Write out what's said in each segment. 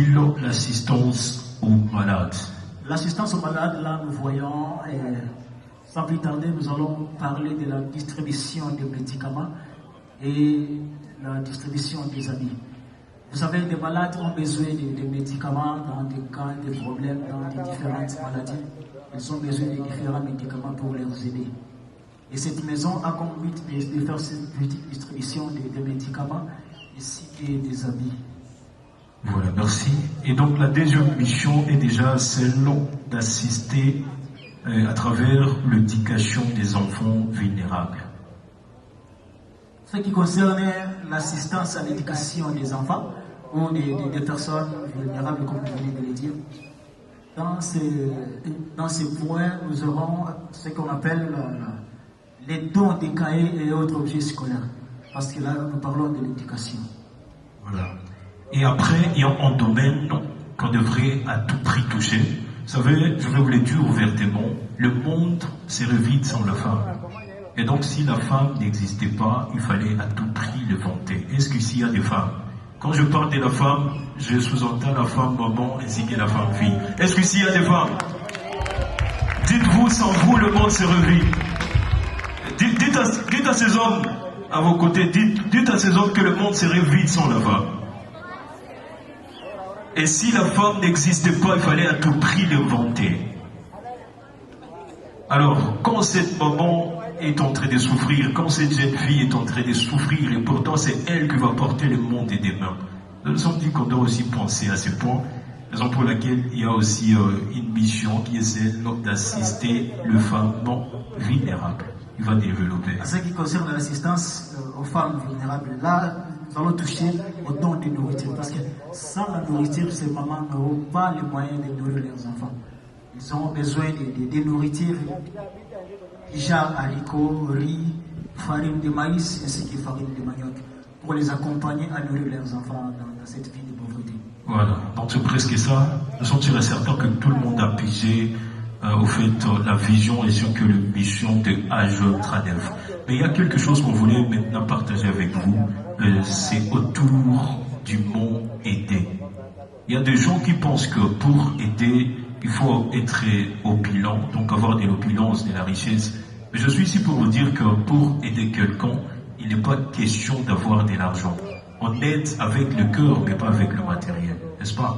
concerne-t-il l'assistance aux malades? L'assistance aux malades, là, nous voyons, sans plus tarder, nous allons parler de la distribution des médicaments et la distribution des habits. Vous savez, les malades ont besoin de médicaments dans des cas de problèmes, dans des différentes maladies. Ils ont besoin de différents médicaments pour les aider. Et cette maison a comme but de faire cette petite distribution des médicaments ainsi que des habits. Voilà, merci. Et donc la deuxième mission est déjà celle d'assister à travers l'éducation des enfants vulnérables. Ce qui concerne l'assistance à l'éducation des enfants ou des personnes vulnérables, comme vous venez de le dire, dans ces points, nous aurons ce qu'on appelle les dons des cahiers et autres objets scolaires. Parce que là, nous parlons de l'éducation. Voilà. Et après, il y a un domaine qu'on devrait à tout prix toucher. Vous savez, je vais vous le dire ouvertement, le monde serait vide sans la femme. Et donc, si la femme n'existait pas, il fallait à tout prix le vanter. Est-ce qu'ici, il y a des femmes? Quand je parle de la femme, je sous-entends la femme maman ainsi que la femme fille. Est-ce qu'ici, il y a des femmes? Dites-vous, sans vous, le monde serait vide. Dites à ces hommes à vos côtés, dites à ces hommes que le monde serait vide sans la femme. Et si la femme n'existait pas, il fallait à tout prix le vanter. Alors, quand cette maman est en train de souffrir, quand cette jeune fille est en train de souffrir, et pourtant c'est elle qui va porter le monde demain, nous nous sommes dit qu'on doit aussi penser à ce point, raison pour laquelle il y a aussi une mission qui est celle d'assister les femmes non vulnérables. Il va développer. En ce qui concerne l'assistance aux femmes vulnérables, là, nous allons toucher au don de nourriture. Parce que sans la nourriture, ces mamans n'auront pas les moyens de nourrir leurs enfants. Ils ont besoin de nourriture, déjà haricots, riz, farine de maïs, ainsi que farine de manioc, pour les accompagner à nourrir leurs enfants dans cette vie de pauvreté. Voilà, donc c'est presque ça. Nous sommes sûrs et certains que tout le monde a pigé au fait la vision et sur que la mission de AJE-TRANEF. Mais il y a quelque chose qu'on voulait maintenant partager avec vous, c'est autour du mot aider. Il y a des gens qui pensent que pour aider, il faut être opulent, donc avoir de l'opulence, de la richesse. Mais je suis ici pour vous dire que pour aider quelqu'un, il n'est pas question d'avoir de l'argent. On aide avec le cœur, mais pas avec le matériel, n'est-ce pas?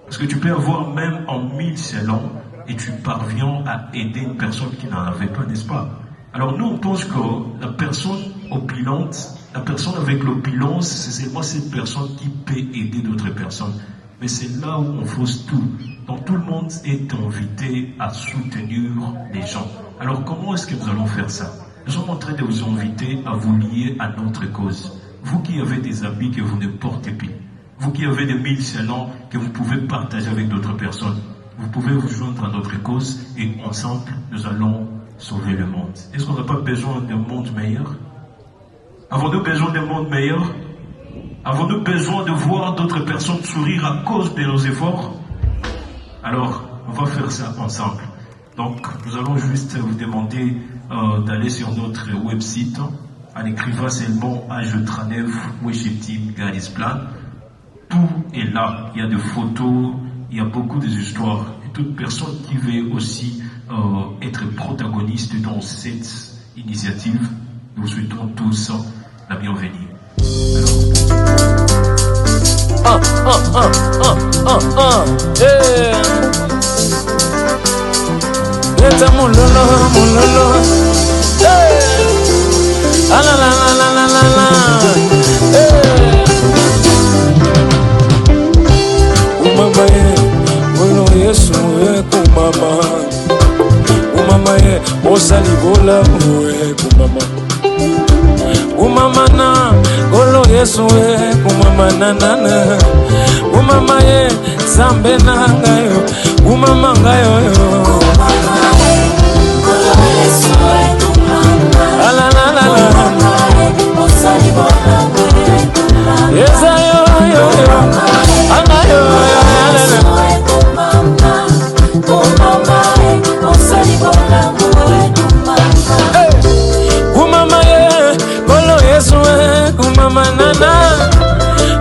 Parce que tu peux avoir même en 1000 salons et tu parviens à aider une personne qui n'en avait pas, n'est-ce pas? Alors nous, on pense que la personne opulente, la personne avec l'opulence, c'est seulement cette personne qui peut aider d'autres personnes. Mais c'est là où on fausse tout. Donc tout le monde est invité à soutenir les gens. Alors comment est-ce que nous allons faire ça? Nous sommes en train de vous inviter à vous lier à notre cause. Vous qui avez des habits que vous ne portez plus, vous qui avez des 1000 salons que vous pouvez partager avec d'autres personnes, vous pouvez vous joindre à notre cause et ensemble, nous allons sauver le monde. Est-ce qu'on n'a pas besoin d'un monde meilleur? Avons-nous besoin d'un monde meilleur? Avons-nous besoin de voir d'autres personnes sourire à cause de nos efforts? Alors, on va faire ça ensemble. Donc, nous allons juste vous demander d'aller sur notre website en écrivant seulement AJE-TRANEF Worship Team God is Plan. Tout est là. Il y a des photos, il y a beaucoup d'histoires. Et toute personne qui veut aussi être protagoniste dans cette initiative, nous souhaitons tous la bienvenue. Leta mulolo, mulolo, ah la la la la la la, umama ye, wolo Yesu ye kumama, umama ye, osali bola ye kumama, umama na, wolo Yesu ye kumama na na na, umama ye, zambe na ngayo, umama ngayo yo.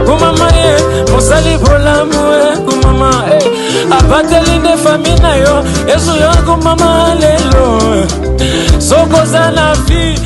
Kumama ye, mosali bola malamu kumama apateli nde famina yo Yesu yo kumama lelo soko za la vie